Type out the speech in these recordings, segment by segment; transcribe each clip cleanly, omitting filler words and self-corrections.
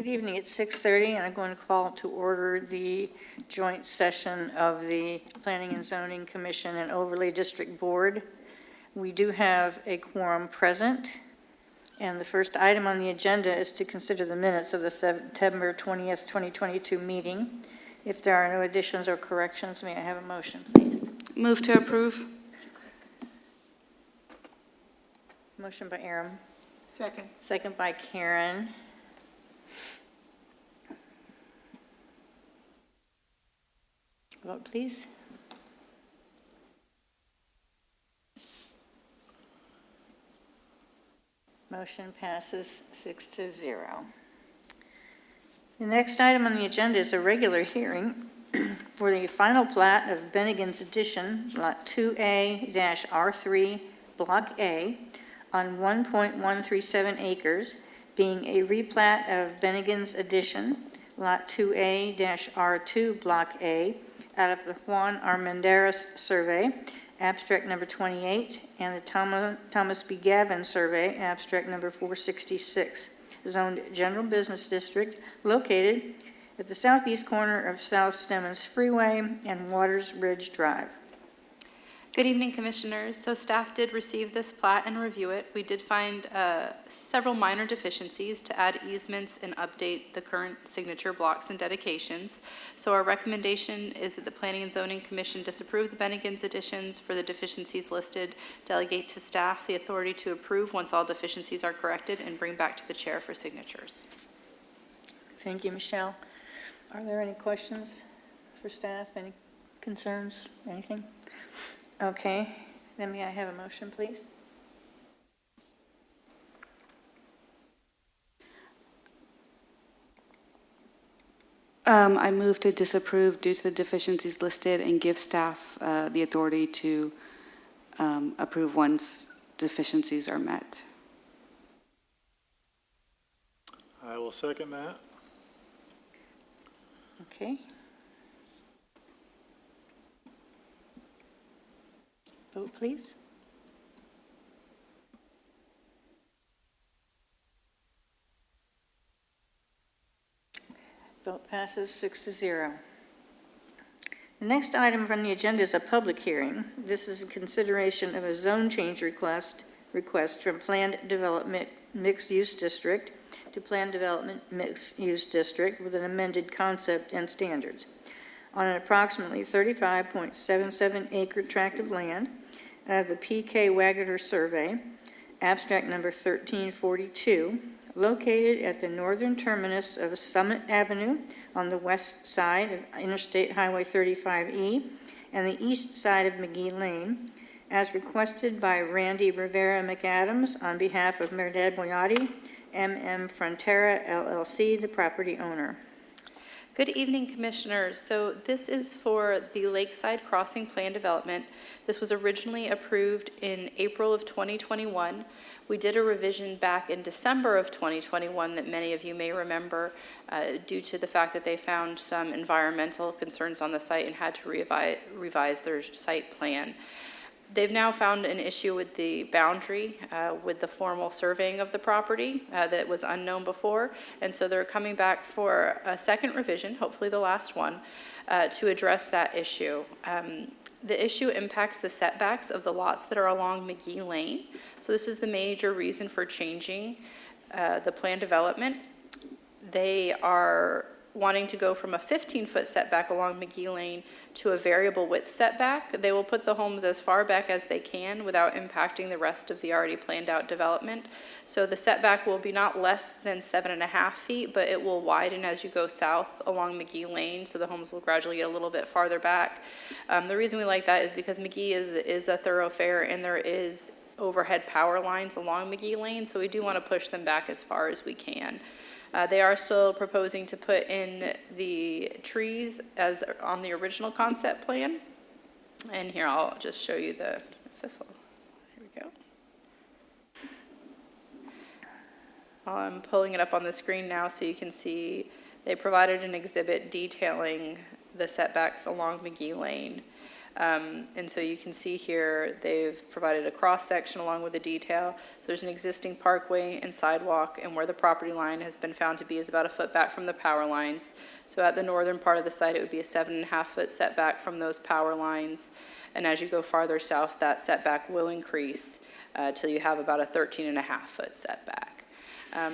Good evening. It's 6:30, and I'm going to call to order the joint session of the Planning and Zoning Commission and Overlay District Board. We do have a quorum present, and the first item on the agenda is to consider the minutes of the September 20th, 2022 meeting. If there are no additions or corrections, may I have a motion, please? Move to approve. Motion by Aram. Second. Second by Karen. Vote, please. Motion passes 6-0. The next item on the agenda is a regular hearing for the final plat of Bennigan's Addition, Lot 2A-R3, Block A, on 1.137 acres, being a replat of Bennigan's Addition, Lot 2A-R2, Block A, out of the Juan Armendariz Survey, abstract number 28, and the Thomas B. Gavin Survey, abstract number 466, zoned General Business District, located at the southeast corner of South Stemmons Freeway and Waters Ridge Drive. Good evening, Commissioners. So staff did receive this plat and review it. We did find several minor deficiencies to add easements and update the current signature blocks and dedications. So our recommendation is that the Planning and Zoning Commission disapprove the Bennigan's additions for the deficiencies listed, delegate to staff the authority to approve once all deficiencies are corrected, and bring back to the chair for signatures. Thank you, Michelle. Are there any questions for staff? Any concerns? Anything? Okay, then may I have a motion, please? I move to disapprove due to the deficiencies listed and give staff the authority to approve once deficiencies are met. I will second that. Okay. Vote, please. Vote passes 6-0. The next item on the agenda is a public hearing. This is a consideration of a zone change request from Planned Development Mixed-Use District to Planned Development Mixed-Use District with an amended concept and standards on an approximately 35.77 acre tract of land out of the P.K. Waggoner Survey, abstract number 1342, located at the northern terminus of Summit Avenue on the west side of Interstate Highway 35E and the east side of McGee Lane, as requested by Randy Rivera McAdams on behalf of Merdad Boyati, MM Frontera LLC, the property owner. Good evening, Commissioners. So this is for the Lakeside Crossing Plan Development. This was originally approved in April of 2021. We did a revision back in December of 2021 that many of you may remember due to the fact that they found some environmental concerns on the site and had to revise their site plan. They've now found an issue with the boundary, with the formal surveying of the property that was unknown before, and so they're coming back for a second revision, hopefully the last one, to address that issue. The issue impacts the setbacks of the lots that are along McGee Lane, so this is the major reason for changing the plan development. They are wanting to go from a 15-foot setback along McGee Lane to a variable width setback. They will put the homes as far back as they can without impacting the rest of the already planned out development. So the setback will be not less than 7.5 feet, but it will widen as you go south along McGee Lane, so the homes will gradually get a little bit farther back. The reason we like that is because McGee is a thoroughfare and there is overhead power lines along McGee Lane, so we do want to push them back as far as we can. They are still proposing to put in the trees as on the original concept plan. And here, I'll just show you here we go. I'm pulling it up on the screen now so you can see they provided an exhibit detailing the setbacks along McGee Lane. And so you can see here, they've provided a cross-section along with the detail. So there's an existing parkway and sidewalk, and where the property line has been found to be is about a foot back from the power lines. So at the northern part of the site, it would be a 7.5-foot setback from those power lines. And as you go farther south, that setback will increase till you have about a 13.5-foot setback.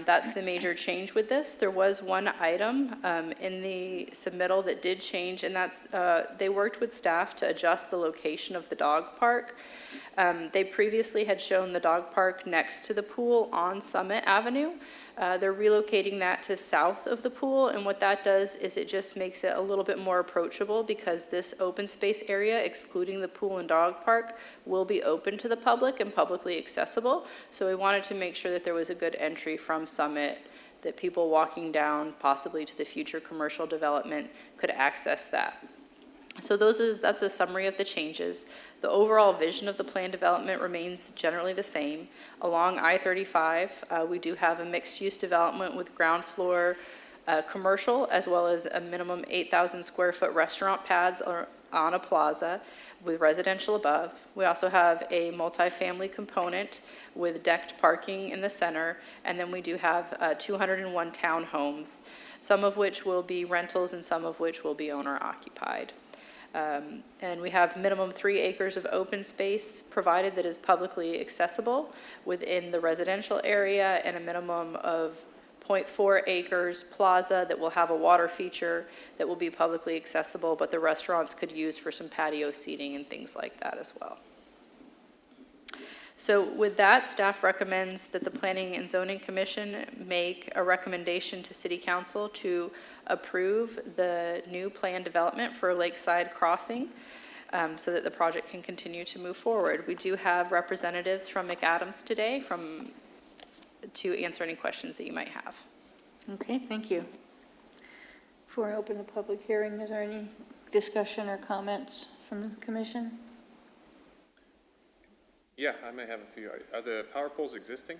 That's the major change with this. There was one item in the submittal that did change, and that's they worked with staff to adjust the location of the dog park. They previously had shown the dog park next to the pool on Summit Avenue. They're relocating that to south of the pool, and what that does is it just makes it a little bit more approachable, because this open space area, excluding the pool and dog park, will be open to the public and publicly accessible. So we wanted to make sure that there was a good entry from Summit, that people walking down possibly to the future commercial development could access that. So that's a summary of the changes. The overall vision of the plan development remains generally the same. Along I-35, we do have a mixed-use development with ground floor commercial, as well as a minimum 8,000 square foot restaurant pads on a plaza with residential above. We also have a multifamily component with decked parking in the center, and then we do have 201 townhomes, some of which will be rentals and some of which will be owner occupied. And we have minimum 3 acres of open space provided that is publicly accessible within the residential area, and a minimum of 0.4 acres plaza that will have a water feature that will be publicly accessible, but the restaurants could use for some patio seating and things like that as well. So with that, staff recommends that the Planning and Zoning Commission make a recommendation to City Council to approve the new plan development for Lakeside Crossing, so that the project can continue to move forward. We do have representatives from McAdams today to answer any questions that you might have. Okay, thank you. Before I open the public hearing, is there any discussion or comments from the commission? Yeah, I may have a few. Are the power poles existing?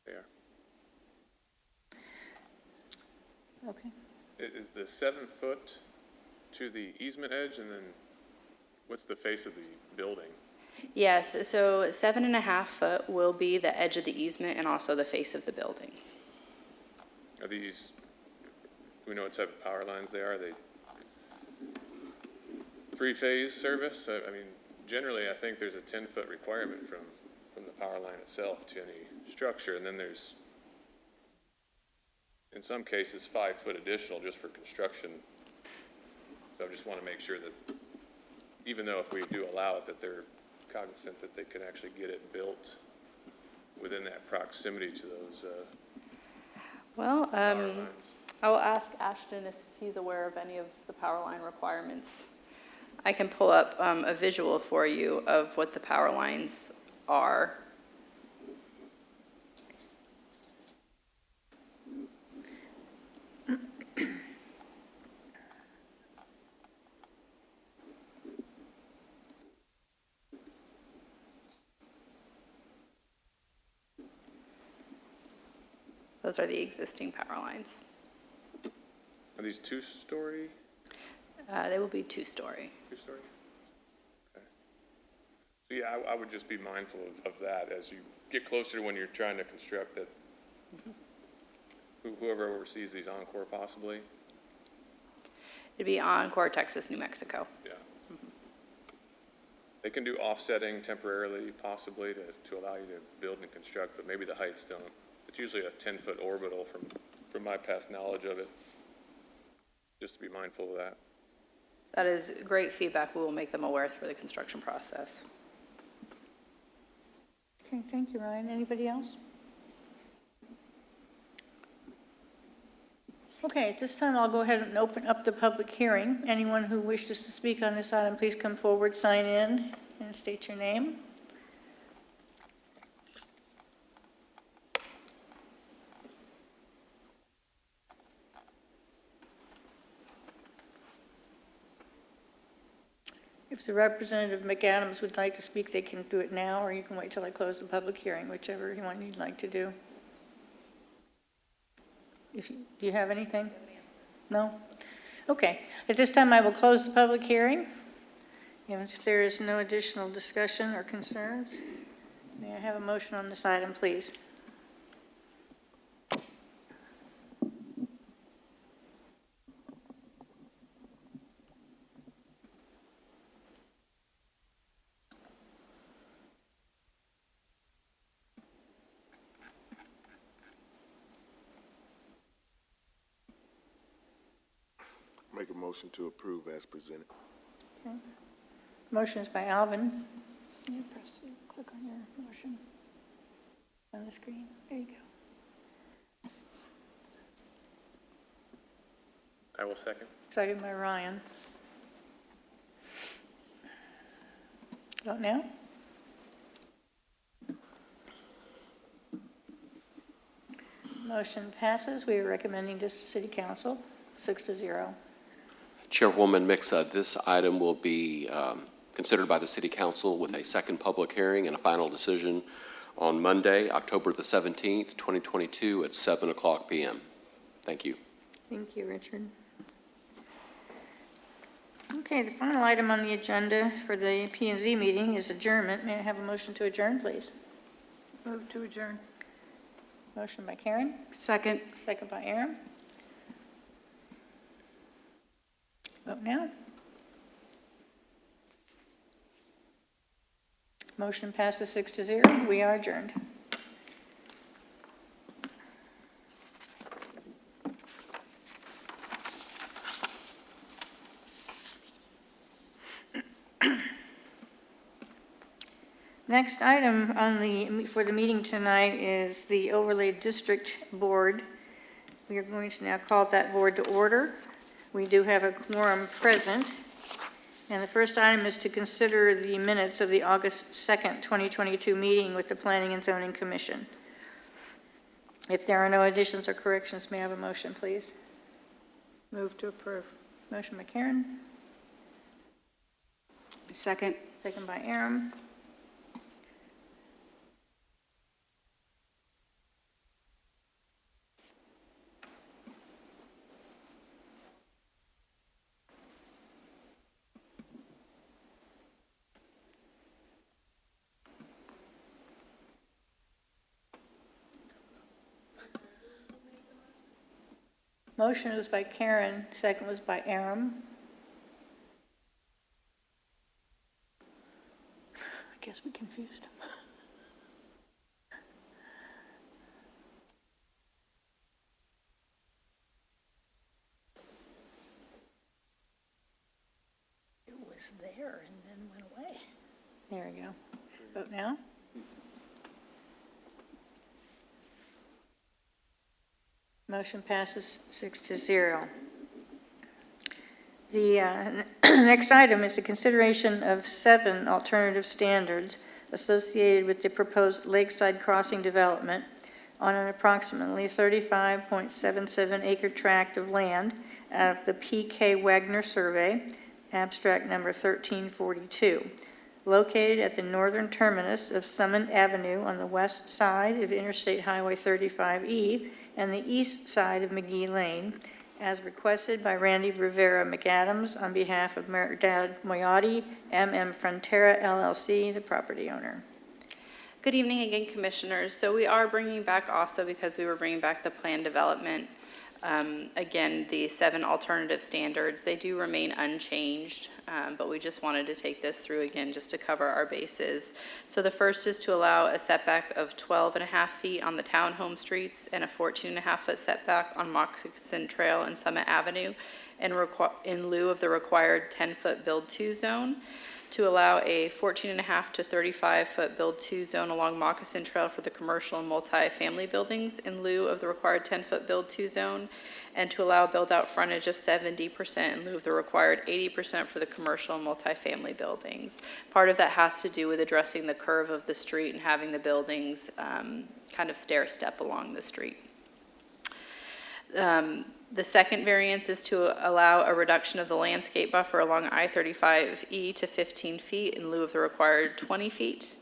They are. Okay. Is the 7 foot to the easement edge, and then what's the face of the building? Yes, so 7.5 foot will be the edge of the easement and also the face of the building. Are these, do we know what type of power lines they are? Are they 3-phase service? I mean, generally, I think there's a 10-foot requirement from the power line itself to any structure, and then there's, in some cases, 5 foot additional just for construction. So I just want to make sure that, even though if we do allow it, that they're cognizant that they can actually get it built within that proximity to those Well, power lines. I will ask Ashton if he's aware of any of the power line requirements. I can pull up a visual for you of what the power lines are. Those are the existing power lines. Are these 2-story? They will be 2-story. 2-story? Okay. So yeah, I would just be mindful of that as you get closer to when you're trying to construct that. Whoever oversees these Encore possibly. It'd be Encore, Texas, New Mexico. Yeah. They can do offsetting temporarily, possibly, to allow you to build and construct, but maybe the heights don't. It's usually a 10-foot orbital from my past knowledge of it. Just to be mindful of that. That is great feedback. We will make them aware for the construction process. Okay, thank you, Ryan. Anybody else? Okay, at this time, I'll go ahead and open up the public hearing. Anyone who wishes to speak on this item, please come forward, sign in, and state your name. If the representative McAdams would like to speak, they can do it now, or you can wait till I close the public hearing, whichever one you'd like to do. Do you have anything? No? Okay. At this time, I will close the public hearing. And if there is no additional discussion or concerns, may I have a motion on this item, please? Make a motion to approve as presented. Okay. Motion is by Alvin. Can you click on your motion on the screen? There you go. I will second. Second by Ryan. Vote now. Motion passes. We are recommending this to City Council, 6-0. Chairwoman Mixa, this item will be considered by the City Council with a second public hearing and a final decision on Monday, October the 17th, 2022 at 7:00 p.m. Thank you. Thank you, Richard. Okay, the final item on the agenda for the P&Z meeting is adjournment. May I have a motion to adjourn, please? Move to adjourn. Motion by Karen, Second. second by Aaron. Vote now. Motion passes 6-0. We are adjourned. Next item for the meeting tonight is the Overlay District Board. We are going to now call that board to order. We do have a quorum present. And the first item is to consider the minutes of the August 2nd, 2022 meeting with the Planning and Zoning Commission. If there are no additions or corrections, may I have a motion, please? Move to approve. Motion by Karen, Second. second by Aaron. Motion was by Karen, second was by Aaron. I guess we confused him. It was there and then went away. There we go. Vote now. Motion passes 6-0. The next item is the consideration of 7 alternative standards associated with the proposed lakeside crossing development on an approximately 35.77 acre tract of land out of the P.K. Wagner Survey, abstract number 1342, located at the northern terminus of Summit Avenue on the west side of Interstate Highway 35E and the east side of McGee Lane, as requested by Randy Rivera McAdams on behalf of Merdad Moyati, MM Frontera LLC, the property owner. Good evening again, Commissioners. So we are bringing back also, because we were bringing back the plan development, again, the 7 alternative standards. They do remain unchanged, but we just wanted to take this through again just to cover our bases. So the first is to allow a setback of 12.5 feet on the townhome streets and a 14.5 foot setback on Moccasin Trail and Summit Avenue in lieu of the required 10-foot build-to zone. To allow a 14.5 to 35-foot build-to zone along Moccasin Trail for the commercial and multi-family buildings in lieu of the required 10-foot build-to zone, and to allow build-out frontage of 70% in lieu of the required 80% for the commercial and multi-family buildings. Part of that has to do with addressing the curve of the street and having the buildings kind of stair-step along the street. The second variance is to allow a reduction of the landscape buffer along I-35E to 15 feet in lieu of the required 20 feet.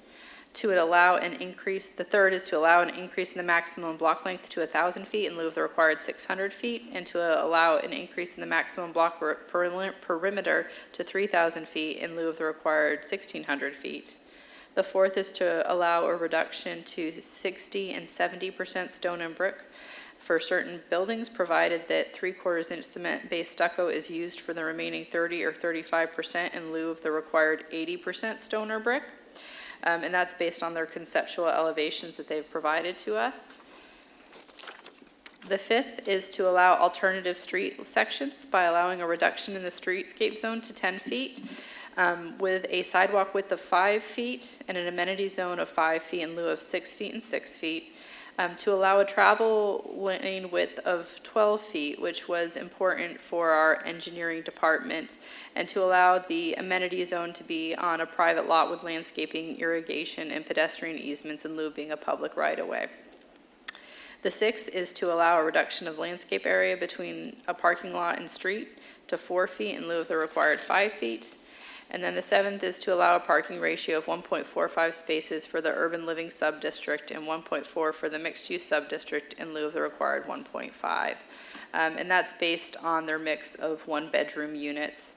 to allow an increase, the third is to allow an increase in the maximum block length to 1,000 feet in lieu of the required 600 feet, and to allow an increase in the maximum block perimeter to 3,000 feet in lieu of the required 1,600 feet. The fourth is to allow a reduction to 60 and 70% stone and brick for certain buildings, provided that 3/4 inch cement-based stucco is used for the remaining 30 or 35% in lieu of the required 80% stone or brick. And that's based on their conceptual elevations that they've provided to us. The fifth is to allow alternative street sections by allowing a reduction in the streetscape zone to 10 feet with a sidewalk width of 5 feet and an amenity zone of 5 feet in lieu of 6 feet and 6 feet. To allow a travel lane width of 12 feet, which was important for our engineering department, and to allow the amenity zone to be on a private lot with landscaping, irrigation, and pedestrian easements in lieu of being a public right-of-way. The sixth is to allow a reduction of landscape area between a parking lot and street to 4 feet in lieu of the required 5 feet. And then the seventh is to allow a parking ratio of 1.45 spaces for the urban living subdistrict and 1.4 for the mixed-use subdistrict in lieu of the required 1.5. And that's based on their mix of one-bedroom units.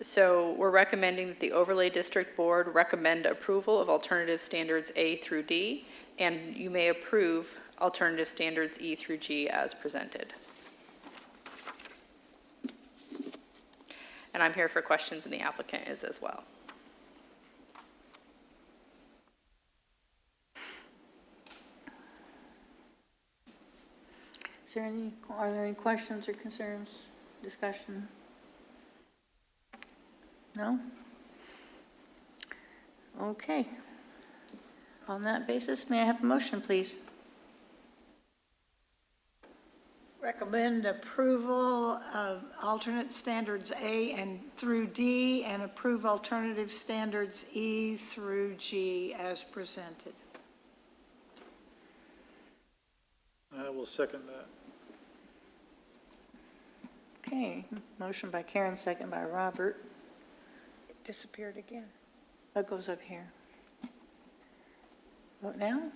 So we're recommending that the Overlay District Board recommend approval of alternative standards A through D, and you may approve alternative standards E through G as presented. And I'm here for questions, and the applicant is as well. Are there any questions or concerns, discussion? No? Okay. On that basis, may I have a motion, please? Recommend approval of alternate standards A and through D, and approve alternative standards E through G as presented. I will second that. Okay, motion by Karen, second by Robert. It disappeared again. That goes up here. Vote now.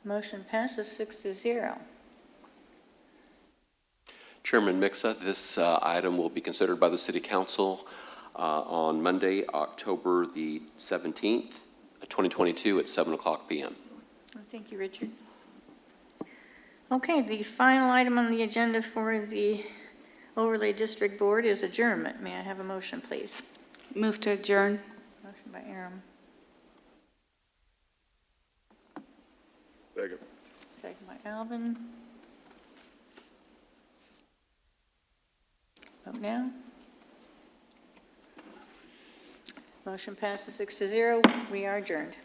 Motion passes 6-0. Chairman Mixa, this item will be considered by the City Council on Monday, October the 17th, 2022 at 7 o'clock p.m. Thank you, Richard. Okay, the final item on the agenda for the Overlay District Board is adjournment. May I have a motion, please? Move to adjourn. Motion by Aram. Second. Second by Alvin. Vote now. Motion passes 6-0. We are adjourned.